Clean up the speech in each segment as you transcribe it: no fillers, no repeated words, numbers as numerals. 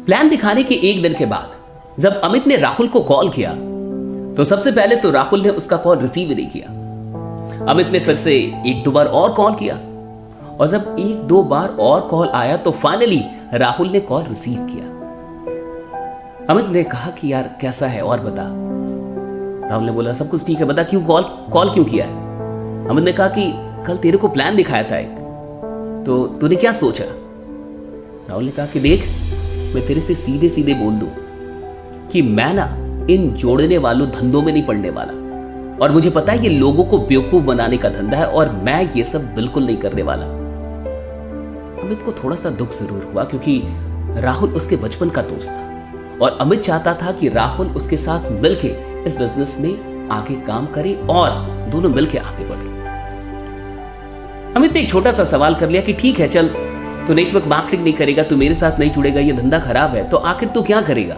Plan दिखाने के एक दिन के बाद जब अमित ने राहुल को कॉल किया तो सबसे पहले तो राहुल ने उसका कॉल रिसीव नहीं किया। अमित ने फिर से एक दो बार और कॉल किया और जब एक दो बार और कॉल आया तो फाइनली राहुल ने कॉल रिसीव किया। अमित ने कहा कि यार कैसा है और बता। राहुल ने बोला सब कुछ ठीक है, बता क्यों कॉल क्यों किया है। अमित ने कहा कि कल तेरे को प्लान दिखाया था एक, तो तूने क्या सोचा। राहुल ने कहा कि देख मैं तेरे से सीधे सीधे बोल दूं कि मैं ना इन जोड़ने वालों धंधों में नहीं पड़ने वाला, और मुझे पता है ये लोगों को बेवकूफ बनाने का धंधा है और मैं ये सब बिल्कुल नहीं करने वाला। अमित को थोड़ा सा दुख जरूर हुआ क्योंकि राहुल उसके बचपन का दोस्त था और अमित चाहता था कि राहुल उसके साथ मिलके इस बिजनेस में आगे काम करे और दोनों मिलके आगे बढ़े। अमित ने एक छोटा सा सवाल कर लिया कि ठीक है चल, तू नेटवर्क मार्केटिंग नहीं करेगा, तू मेरे साथ नहीं जुड़ेगा, ये धंधा खराब है, तो आखिर तू क्या करेगा।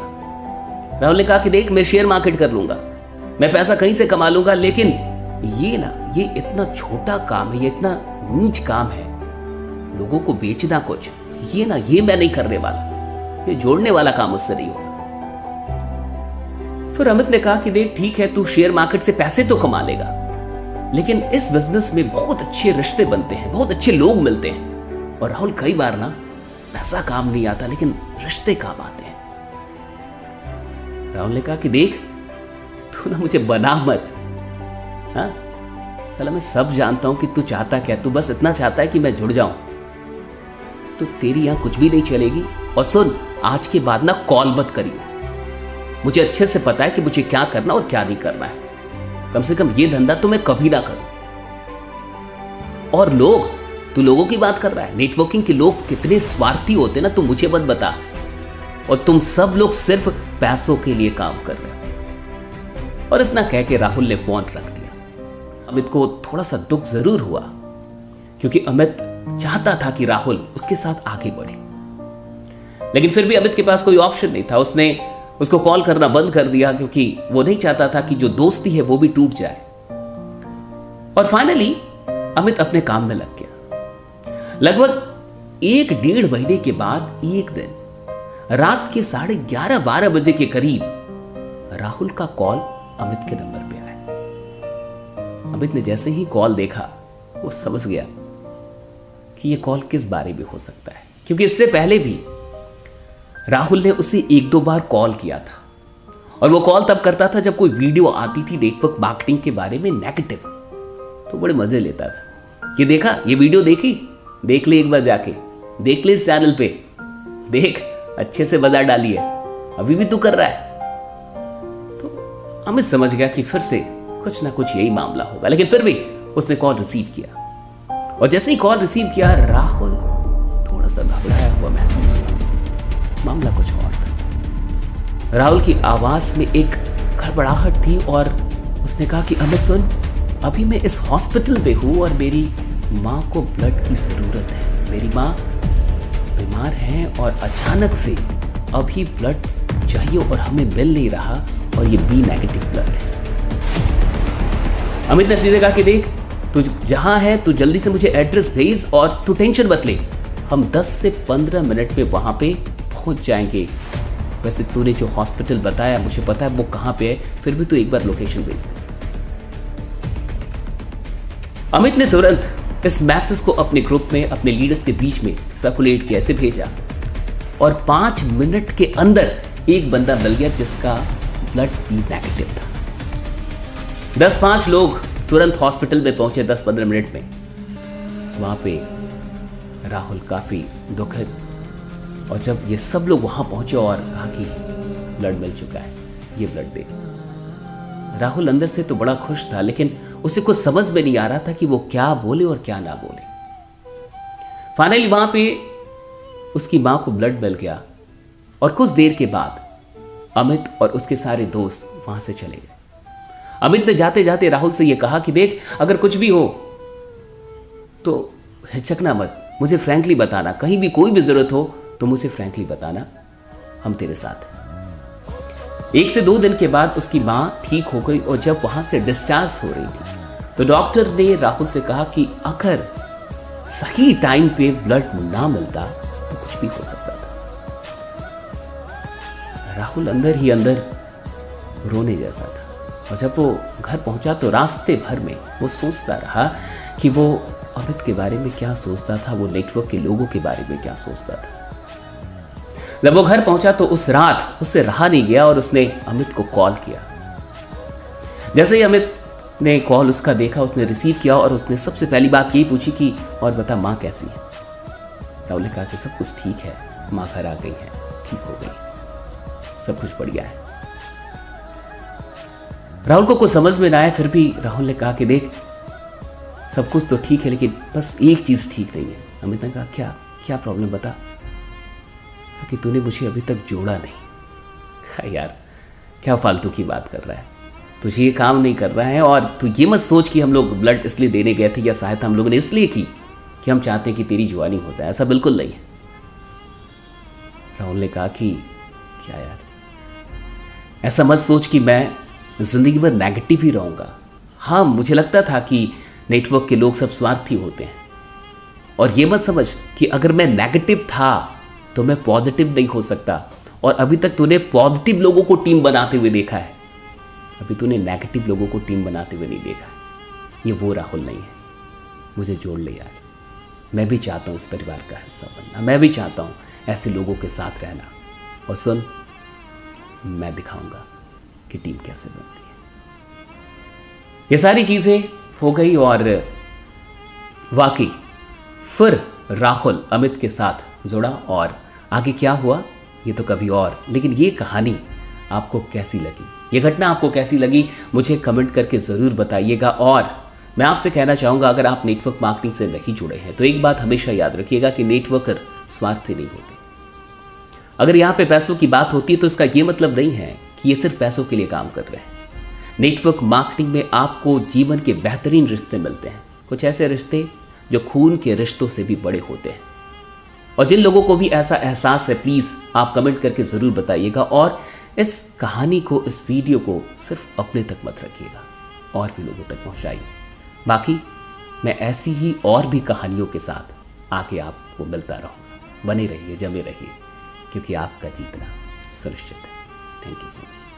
राहुल ने कहा कि देख मैं शेयर मार्केट कर लूंगा, मैं पैसा कहीं से कमा लूंगा, लेकिन ये इतना छोटा काम है, ये इतना नीच काम है, लोगों को बेचना कुछ, ये मैं नहीं करने वाला, ये जोड़ने वाला काम मुझसे नहीं होगा। फिर अमित ने कहा कि देख ठीक है तू शेयर मार्केट से पैसे तो कमा लेगा, लेकिन इस बिजनेस में बहुत अच्छे रिश्ते बनते हैं, बहुत अच्छे लोग मिलते हैं, और राहुल कई बार ना पैसा काम नहीं आता लेकिन रिश्ते काम आते हैं। राहुल ने कहा कि देख तू ना मुझे बना मत, हाँ साला मैं सब जानता हूं कि तू चाहता क्या, तू बस इतना चाहता है कि मैं जुड़ जाऊं, तो तेरी यहां कुछ भी नहीं चलेगी। और सुन आज के बाद ना कॉल मत करियो, मुझे अच्छे से पता है कि मुझे क्या करना और क्या नहीं करना है, कम से कम ये धंधा तो मैं कभी ना करूं। और तू लोगों की बात कर रहा है, नेटवर्किंग के लोग कितने स्वार्थी होते ना, तू मुझे मत बता, और तुम सब लोग सिर्फ पैसों के लिए काम कर रहे हो। और इतना कह के राहुल ने फोन रख दिया। अमित को थोड़ा सा दुख जरूर हुआ क्योंकि अमित चाहता था कि राहुल उसके साथ आगे बढ़े, लेकिन फिर भी अमित के पास कोई ऑप्शन नहीं था। उसने उसको कॉल करना बंद कर दिया क्योंकि वो नहीं चाहता था कि जो दोस्ती है वो भी टूट जाए। और फाइनली अमित अपने काम में लग गया। लगभग 1-1.5 महीने के बाद एक दिन रात के 11:30-12 बजे के करीब राहुल का कॉल अमित के नंबर पे आया। अमित ने जैसे ही कॉल देखा वो समझ गया कि ये कॉल किस बारे में हो सकता है, क्योंकि इससे पहले भी राहुल ने उसे 1-2 बार कॉल किया था, और वो कॉल तब करता था जब कोई वीडियो आती थी नेटवर्क मार्केटिंग के बारे में नेगेटिव, तो बड़े मजे लेता था। ये देखा, ये वीडियो देखी, देख ले एक बार जाके, देख ले इस चैनल पे, देख अच्छे से बाजार डाली है, अभी भी तू कर रहा है। तो अमित समझ गया कि फिर से कुछ ना कुछ यही मामला होगा, लेकिन फिर भी उसने कॉल रिसीव किया, और जैसे ही कॉल रिसीव किया राहुल थोड़ा सा घबराया हुआ महसूस हुआ। मामला कुछ और था। राहुल की आवाज में एक गड़बड़ाहट थी और उसने कहा कि अमित सुन, अभी मैं इस हॉस्पिटल पे हूं और मेरी माँ को ब्लड की जरूरत है, मेरी माँ बीमार है और अचानक से अभी ब्लड चाहिए और हमें मिल नहीं रहा, और ये बी नेगेटिव ब्लड है। अमित ने सीधे कहा कि देख तू जहां है तू जल्दी से मुझे एड्रेस भेज और तू टेंशन मत ले, हम 10 से 15 मिनट में वहां पे पहुंच जाएंगे। वैसे तूने जो हॉस्पिटल बताया मुझे पता है वो कहां पे है, फिर भी तू एक बार लोकेशन भेज दे। अमित ने तुरंत इस मैसेज को अपने ग्रुप में अपने लीडर्स के बीच में सर्कुलेट किया, ऐसे भेजा, और 5 मिनट के अंदर एक बंदा मिल गया जिसका ब्लड बी नेगेटिव था। 10-5 लोग तुरंत हॉस्पिटल में पहुंचे 10-15 मिनट में। वहां पे राहुल काफी दुखद, और जब ये सब लोग वहां पहुंचे और कहा कि ब्लड मिल चुका है, ये ब्लड दे, राहुल अंदर से तो बड़ा खुश था, लेकिन उसे कुछ समझ में नहीं आ रहा था कि वो क्या बोले और क्या ना बोले। फाइनली वहां पे उसकी मां को ब्लड मिल गया, और कुछ देर के बाद अमित और उसके सारे दोस्त वहां से चले गए। अमित ने जाते जाते राहुल से यह कहा कि देख अगर कुछ भी हो तो हिचकना मत, मुझे फ्रैंकली बताना, कहीं भी कोई भी जरूरत हो तो मुझे फ्रैंकली बताना, हम तेरे साथ हैं। 1 से 2 दिन के बाद उसकी मां ठीक हो गई, और जब वहां से डिस्चार्ज हो रही थी तो डॉक्टर ने राहुल से कहा कि अगर सही टाइम पे ब्लड ना मिलता तो कुछ भी हो सकता था। राहुल अंदर ही अंदर रोने जैसा था। और जब वो घर पहुंचा तो रास्ते भर में वो सोचता रहा कि वो अमित के बारे में क्या सोचता था, वो नेटवर्क के लोगों के बारे में क्या सोचता था। जब वो घर पहुंचा तो उस रात उससे रहा नहीं गया और उसने अमित को कॉल किया। जैसे ही अमित ने कॉल उसका देखा, उसने रिसीव किया और उसने सबसे पहली बात यही पूछी कि और बता माँ कैसी है। राहुल ने कहा कि सब कुछ ठीक है, माँ घर आ गई है, ठीक हो गई, सब कुछ बढ़िया है। राहुल को कुछ समझ में ना आया, फिर भी राहुल ने कहा कि देख सब कुछ तो ठीक है लेकिन बस एक चीज ठीक नहीं है। अमित ने कहा क्या क्या प्रॉब्लम बता। कि तूने मुझे अभी तक जोड़ा नहीं। यार क्या फालतू की बात कर रहा है, तुझे ये काम नहीं कर रहा है। और तू ये मत सोच कि हम लोग ब्लड इसलिए देने गए थे या सहायता हम लोगों ने इसलिए की कि हम चाहते हैं कि तेरी जुआनी हो जाए, ऐसा बिल्कुल नहीं है। राहुल ने कहा कि क्या यार, ऐसा मत सोच कि मैं जिंदगी भर नेगेटिव ही रहूंगा। हाँ, मुझे लगता था कि नेटवर्क के लोग सब स्वार्थी होते हैं, और ये मत समझ कि अगर मैं नेगेटिव था तो मैं पॉजिटिव नहीं हो सकता। और अभी तक तूने पॉजिटिव लोगों को टीम बनाते हुए देखा है, अभी तूने नेगेटिव लोगों को टीम बनाते हुए नहीं देखा। ये वो राहुल नहीं है। मुझे जोड़ ले यार, मैं भी चाहता हूँ इस परिवार का हिस्सा बनना, मैं भी चाहता हूँ ऐसे लोगों के साथ रहना। और सुन, मैं दिखाऊंगा कि टीम कैसे बनती है। ये सारी चीजें हो गई और वाकई फिर राहुल अमित के साथ जुड़ा। और आगे क्या हुआ ये तो कभी और, लेकिन ये कहानी आपको कैसी लगी, ये घटना आपको कैसी लगी, मुझे कमेंट करके ज़रूर बताइएगा। और मैं आपसे कहना चाहूँगा, अगर आप नेटवर्क मार्केटिंग से नहीं जुड़े हैं तो एक बात हमेशा याद रखिएगा कि नेटवर्कर स्वार्थी नहीं होते। अगर यहाँ पे पैसों की बात होती है तो इसका ये मतलब नहीं है कि ये सिर्फ पैसों के लिए काम कर रहे हैं। नेटवर्क मार्केटिंग में आपको जीवन के बेहतरीन रिश्ते मिलते हैं, कुछ ऐसे रिश्ते जो खून के रिश्तों से भी बड़े होते हैं। और जिन लोगों को भी ऐसा एहसास है, प्लीज़ आप कमेंट करके ज़रूर बताइएगा। और इस कहानी को, इस वीडियो को सिर्फ अपने तक मत रखिएगा, और भी लोगों तक पहुंचाइए। बाकी मैं ऐसी ही और भी कहानियों के साथ आगे आपको मिलता रहूँगा। बने रहिए, जमे रहिए, क्योंकि आपका जीतना सुनिश्चित है। Thank you so much.